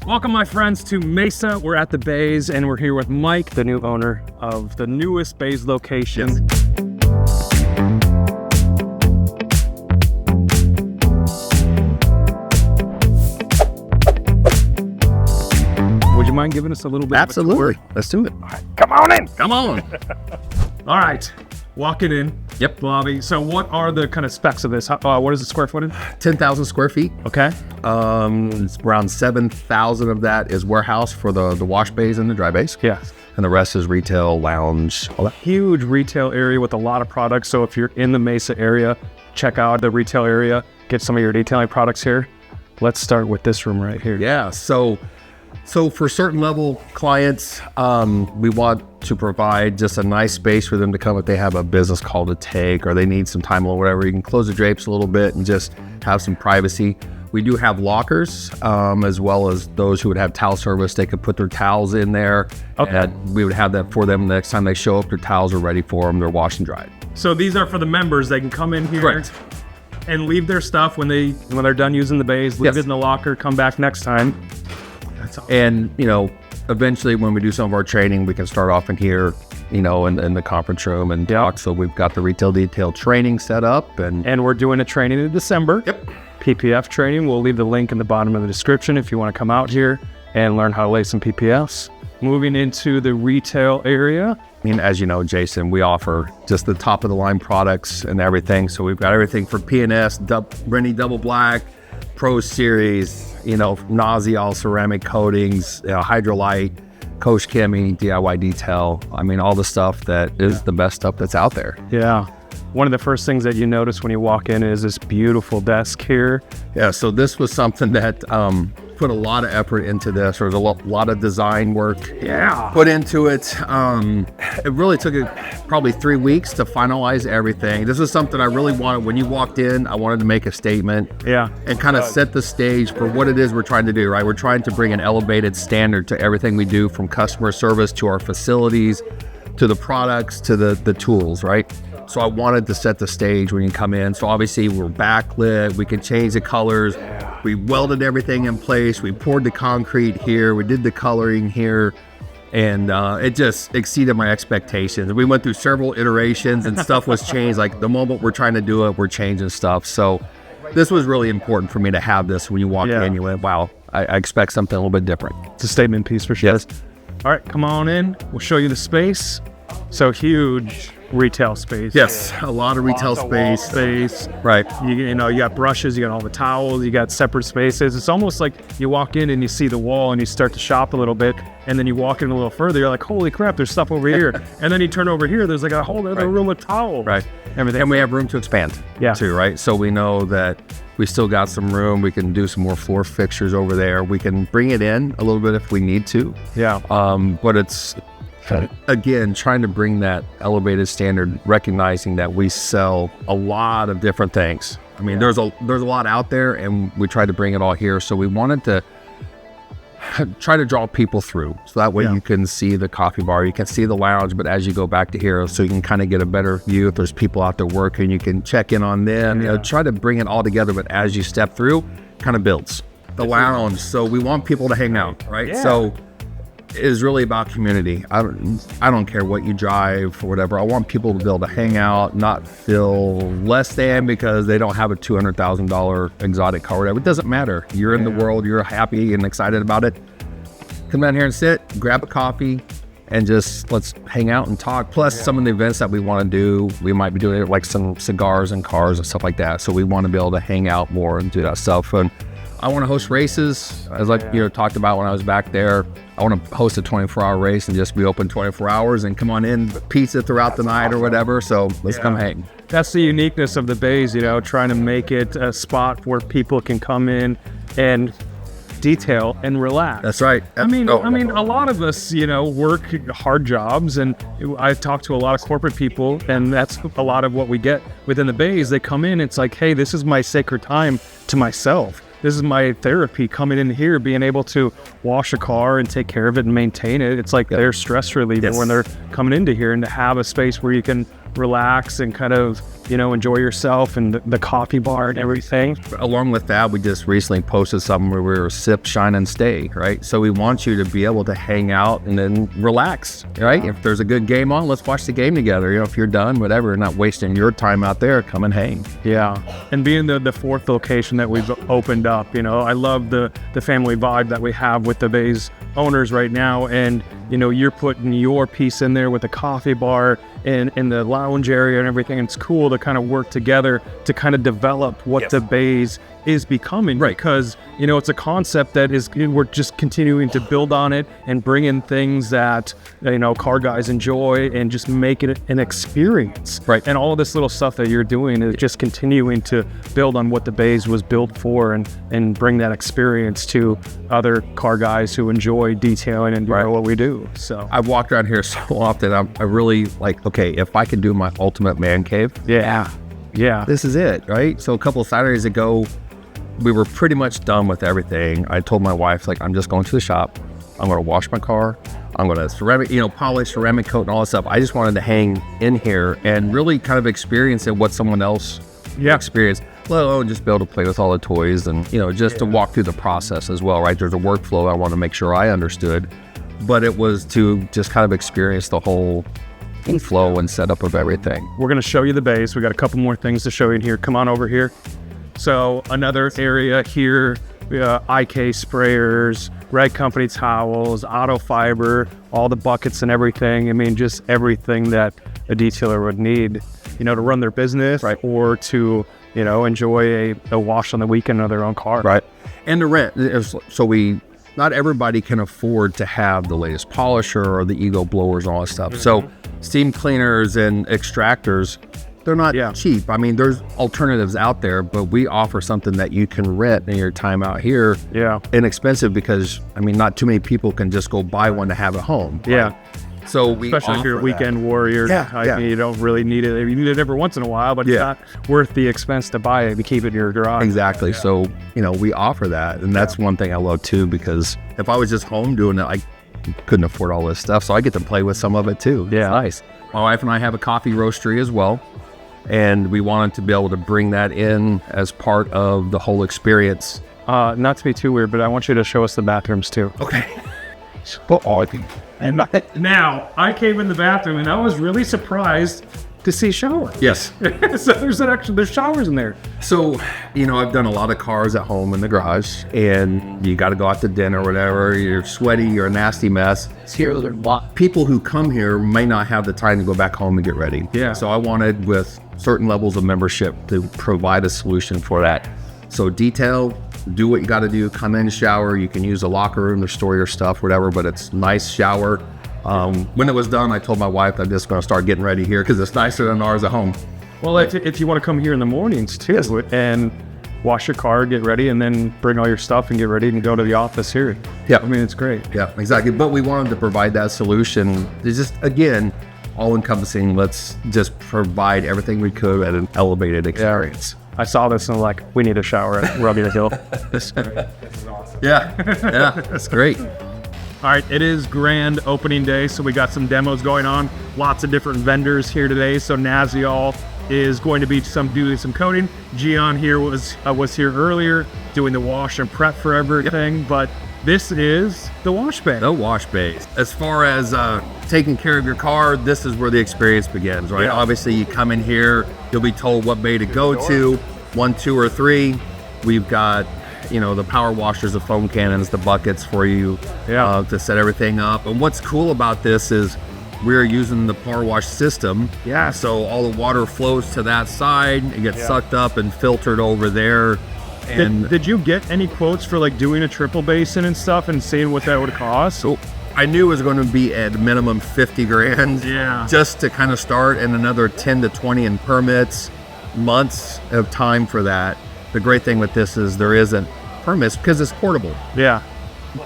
Welcome, my friends, to Mesa. We're at the Bays, and we're here with Mike, the new owner of the newest Bays location. Yes. Would you mind giving us a little bit Absolutely. of a tour? Let's do it. All right, come on in. Come on. All right, walking in. Yep. Lobby. So what are the kind of specs of this? What is the square footage? 10,000 square feet. Okay. It's around 7,000 of that is warehouse for the wash bays and the dry bays. Yeah. And the rest is retail, lounge, all that. Huge retail area with a lot of products. So if you're in the Mesa area, check out the retail area. Get some of your detailing products here. Let's start with this room right here. Yeah. So for certain level clients, we want to provide just a nice space for them to come if they have a business call to take or they need some time or whatever. You can close the drapes a little bit and just have some privacy. We do have lockers, as well as those who would have towel service. They could put their towels in there. Okay. And we would have that for them the next time they show up. Their towels are ready for them. They're washed and dried. So these are for the members. They can come in here. Correct. And leave their stuff when they're done using the bays. Leave Yes. it in the locker. Come back next time. And, eventually when we do some of our training, we can start off in here, in the conference room and talk. So we've got the retail detail training set up. And we're doing a training in December. Yep. PPF training. We'll leave the link in the bottom of the description if you want to come out here and learn how to lay some PPFs. Moving into the retail area. As you know, Jason, we offer just the top of the line products and everything. So we've got everything for P&S, Rennie Double Black, Pro Series, Nazi ceramic coatings, Hydrolite, Coach Kimmy, DIY Detail. All the stuff that is the best stuff that's out there. Yeah. One of the first things that you notice when you walk in is this beautiful desk here. Yeah, so this was something that put a lot of effort into this. There was a lot of design work put into it. It really took probably 3 weeks to finalize everything. This is something I really wanted. When you walked in, I wanted to make a statement and kind of set the stage for what it is we're trying to do, right? We're trying to bring an elevated standard to everything we do, from customer service to our facilities, to the products, to the tools, right? So I wanted to set the stage when you come in. So obviously we're backlit, we can change the colors. We welded everything in place. We poured the concrete here. We did the coloring here. And it just exceeded my expectations. We went through several iterations and stuff was changed. Like the moment we're trying to do it, we're changing stuff. So this was really important for me to have this. When you walk in, you went, wow, I expect something a little bit different. It's a statement piece for sure. Yes. All right, come on in. We'll show you the space. So huge retail space. Yes, a lot of retail space. Right. You got brushes, you got all the towels, you got separate spaces. It's almost like you walk in and you see the wall and you start to shop a little bit, and then you walk in a little further, you're like, holy crap, there's stuff over here. And then you turn over here, there's like a whole other room of towels. Right. Everything. And we have room to expand too, right? So we know that we still got some room. We can do some more floor fixtures over there. We can bring it in a little bit if we need to. Yeah. But it's, again, trying to bring that elevated standard, recognizing that we sell a lot of different things. There's a lot out there, and we try to bring it all here. So we wanted to try to draw people through, so that way you can see the coffee bar, you can see the lounge, but as you go back to here, so you can kind of get a better view. If there's people out there working, you can check in on them. Try to bring it all together, but as you step through, kind of builds the lounge. So we want people to hang out, right? Yeah. So is really about community. I don't care what you drive or whatever. I want people to be able to hang out, not feel less than because they don't have a $200,000 exotic car or whatever. It doesn't matter. You're in the world, you're happy and excited about it. Come down here and sit, grab a coffee, and just let's hang out and talk. Plus some of the events that we want to do, we might be doing like some cigars and cars and stuff like that. So we want to be able to hang out more and do that stuff. And I want to host races, as talked about when I was back there. I want to host a 24-hour race and just be open 24 hours and come on in, pizza throughout the night or whatever. So let's come hang. That's the uniqueness of the Bays, trying to make it a spot where people can come in and detail and relax. That's right. A lot of us, work hard jobs, and I talk to a lot of corporate people, and that's a lot of what we get within the Bays. They come in, it's like, hey, this is my sacred time to myself. This is my therapy, coming in here, being able to wash a car and take care of it and maintain it. It's like their stress reliever when they're coming into here, and to have a space where you can relax and kind of enjoy yourself and the coffee bar and everything. Along with that, we just recently posted something where we were sip, shine, and stay, right? So we want you to be able to hang out and then relax, right? If there's a good game on, let's watch the game together. If you're done, whatever, not wasting your time out there, come and hang. Yeah, and being the fourth location that we've opened up, I love the family vibe that we have with the Bays owners right now. And, you're putting your piece in there with the coffee bar and the lounge area and everything. It's cool to kind of work together to kind of develop what the Bays is becoming, right? Because it's a concept that we're just continuing to build on it and bring in things that car guys enjoy and just make it an experience, right? And all of this little stuff that you're doing is just continuing to build on what the Bays was built for and bring that experience to other car guys who enjoy detailing and what we do. So I've walked around here so often. I really like, okay, if I can do my ultimate man cave, this is it, right? So a couple of Saturdays ago, we were pretty much done with everything. I told my wife, I'm just going to the shop. I'm going to wash my car. I'm going to ceramic, polish, ceramic coat and all that stuff. I just wanted to hang in here and really kind of experience what someone else experienced, let alone just be able to play with all the toys and, just to walk through the process as well, right? There's a workflow I want to make sure I understood, but it was to just kind of experience the whole flow and setup of everything. We're going to show you the Bays. We got a couple more things to show you in here. Come on over here. So another area here, IK sprayers, Red Company towels, auto fiber, all the buckets and everything. I mean, just everything that a detailer would need, to run their business, right? Or to, enjoy a wash on the weekend of their own car. Right. And the rent. So not everybody can afford to have the latest polisher or the ego blowers and all that stuff. So steam cleaners and extractors, they're not cheap. I mean, there's alternatives out there, but we offer something that you can rent in your time out here. Inexpensive because, not too many people can just go buy one to have at home. Right? So we especially if you're a weekend warrior. You don't really need it. You need it every once in a while, but it's not worth the expense to buy it to keep it in your garage. Exactly. So, we offer that. And that's one thing I love too, because if I was just home doing it, I couldn't afford all this stuff. So I get to play with some of it too. Yeah. It's nice. My wife and I have a coffee roastery as well. And we wanted to be able to bring that in as part of the whole experience. Not to be too weird, but I want you to show us the bathrooms too. Okay. And now I came in the bathroom and I was really surprised to see shower. Yes. So there's showers in there. So, I've done a lot of cars at home in the garage, and you got to go out to dinner or whatever. You're sweaty, you're a nasty mess. People who come here may not have the time to go back home and get ready. Yeah. So I wanted, with certain levels of membership, to provide a solution for that. So detail, do what you got to do, come in, shower. You can use a locker room to store your stuff, whatever, but it's nice shower. When it was done, I told my wife I'm just going to start getting ready here because it's nicer than ours at home. Well, if you want to come here in the mornings too, and wash your car, get ready, and then bring all your stuff and get ready and go to the office here. Yeah. It's great. Yeah, exactly. But we wanted to provide that solution. It's just, again, all-encompassing. Let's just provide everything we could at an elevated experience. I saw this and I'm like, we need a shower at Rugged Hill. This is awesome. Yeah, that's great. All right, it is grand opening day, so we got some demos going on. Lots of different vendors here today. So Naziol is going to be doing some coating. Gian here was here earlier doing the wash and prep for everything, but this is the wash bay. The wash bay. As far as taking care of your car, this is where the experience begins, right? Obviously, you come in here, you'll be told what bay to go to, 1, 2, or 3. We've got the power washers, the foam cannons, the buckets for you to set everything up. And what's cool about this is we're using the power wash system. So all the water flows to that side. It gets sucked up and filtered over there. And did you get any quotes for doing a triple basin and stuff and seeing what that would cost? So I knew it was going to be at minimum 50 grand just to kind of start, and another 10 to 20 in permits, months of time for that. The great thing with this is there isn't permits because it's portable.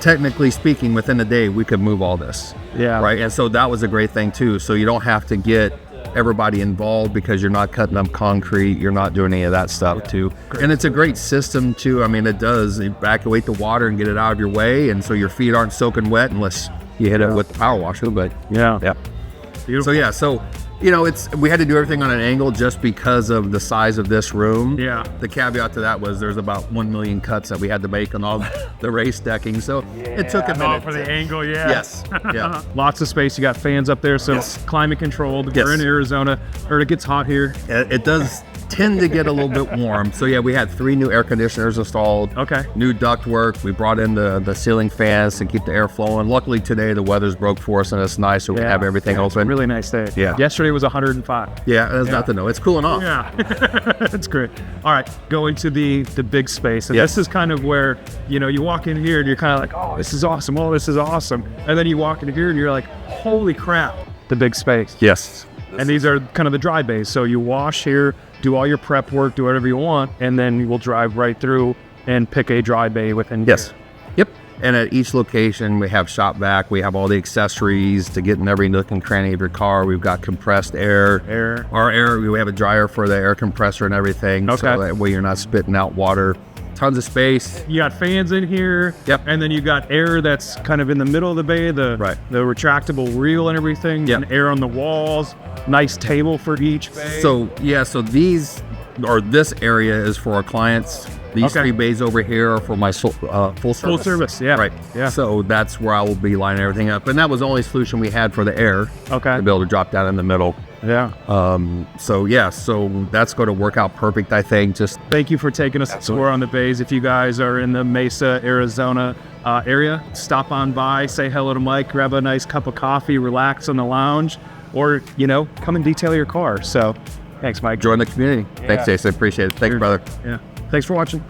Technically speaking, within a day, we could move all this. Right. And so that was a great thing too. So you don't have to get everybody involved because you're not cutting up concrete. You're not doing any of that stuff too. And it's a great system too. It does evacuate the water and get it out of your way. And so your feet aren't soaking wet unless you hit it with the power washer. But Beautiful. So You know, we had to do everything on an angle just because of the size of this room. Yeah. The caveat to that was there's about 1 million cuts that we had to make on all the race decking. So it took a minute. For the angle, yeah. Yes. Yeah. Lots of space. You got fans up there, so Yes. climate controlled. Yes. We're in Arizona, or it gets hot here. It does tend to get a little bit warm. So yeah, we had 3 new air conditioners installed. Okay. New duct work. We brought in the ceiling fans to keep the air flowing. Luckily today the weather's broke for us and it's nice, so we have everything It's a open. really nice day. Yeah. Yesterday was 105. Yeah, there's nothing though. It's cooling off. Yeah, that's great. All right, go into the big space, and Yes. this is kind of where you walk in here and you're kind of like, oh, this is awesome. Oh, this is awesome. And then you walk in here and you're like, holy crap, the big space. Yes. And these are kind of the dry bays. So you wash here, do all your prep work, do whatever you want, and then we'll drive right through and pick a dry bay within Yes. here. Yep. And at each location, we have shop vac. We have all the accessories to get in every nook and cranny of your car. We've got compressed air. Our air, we have a dryer for the air compressor and everything. Okay. So that way you're not spitting out water. Tons of space. You got fans in here. Yep. And then you got air that's kind of in the middle of the bay, the retractable reel and everything. Yep. And air on the walls. Nice table for each bay. So yeah, so this area is for our clients. These 3 bays over here are for my full service. Full service, yeah. Right. Yeah. So that's where I will be lining everything up. And that was the only solution we had for the air. Okay. To be able to drop down in the middle. Yeah. So that's going to work out perfect, I think. Just Thank you for taking us to tour on the bays. If you guys are in the Mesa, Arizona area, stop on by, say hello to Mike, grab a nice cup of coffee, relax on the lounge, or, come and detail your car. So thanks, Mike. join the community. Thanks, Jason. Appreciate it. Thanks, brother. Yeah. Thanks for watching.